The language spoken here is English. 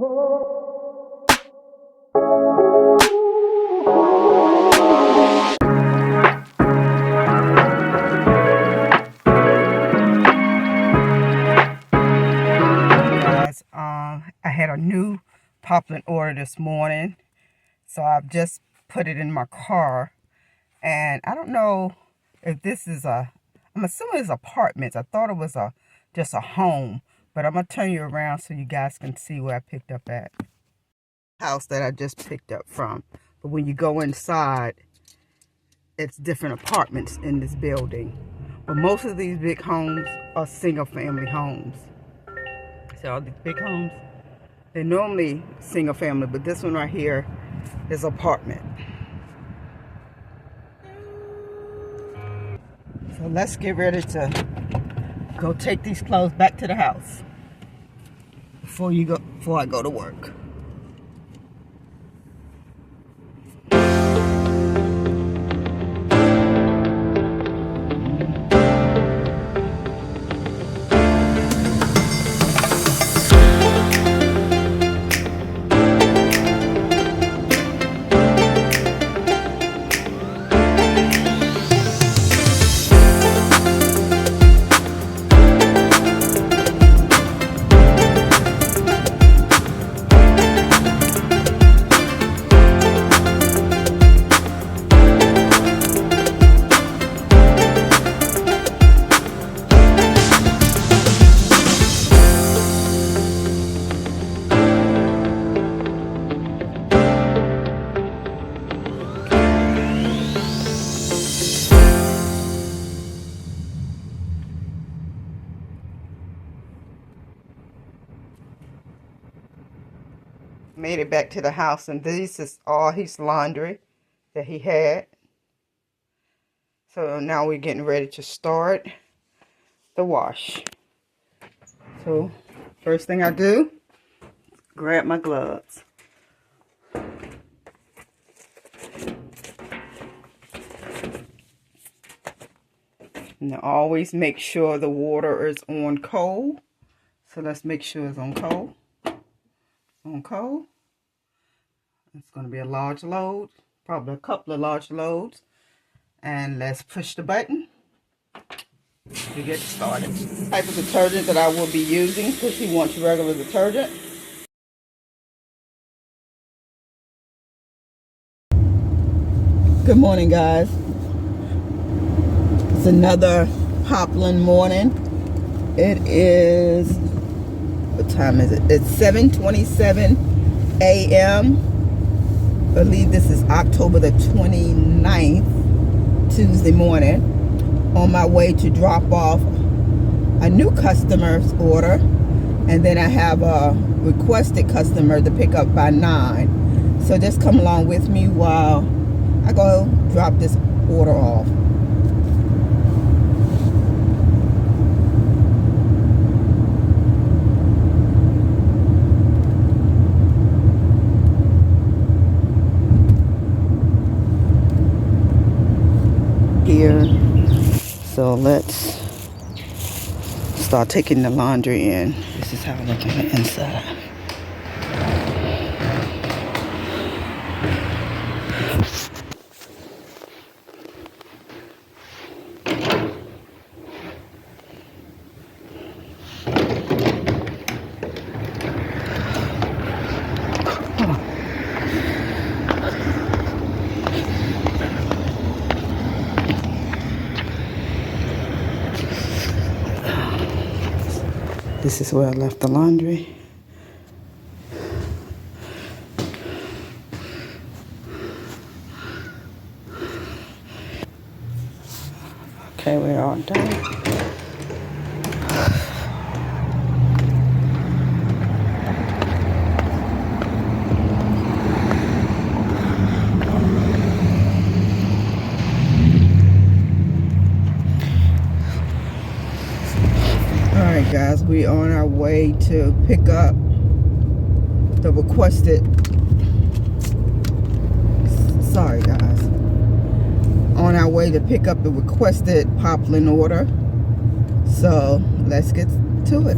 Guys, I had a new Poplin order this morning, so I've just put it in my car, and I don't know if this is I'm assuming it's apartments. I thought it was just a home, but I'm gonna turn you around so you guys can see where I picked up at. House that I just picked up from, but when you go inside, it's different apartments in this building, but most of these big homes are single family homes. See all these big homes? They're normally single family, but this one right here is apartment. So let's get ready to go take these clothes back to the house before I go to work. Made it back to the house, and this is all his laundry that he had. So now we're getting ready to start the wash. So first thing I do, grab my gloves. And always make sure the water is on cold. So let's make sure it's on cold. On cold. It's going to be a large load, probably a couple of large loads. And let's push the button to get started. The type of detergent that I will be using, because he wants regular detergent. Good morning, guys. It's another Poplin morning. It is, what time is it? It's 7:27 a.m. I believe this is October the 29th, Tuesday morning. On my way to drop off a new customer's order, and then I have a requested customer to pick up by 9. So just come along with me while I go drop this order off. Here, so let's start taking the laundry in. This is how I look on the inside. This is where I left the laundry. Okay, we're all done. Alright guys, we are on our way to pick up the requested, sorry guys, on our way to pick up the requested Poplin order. So let's get to it.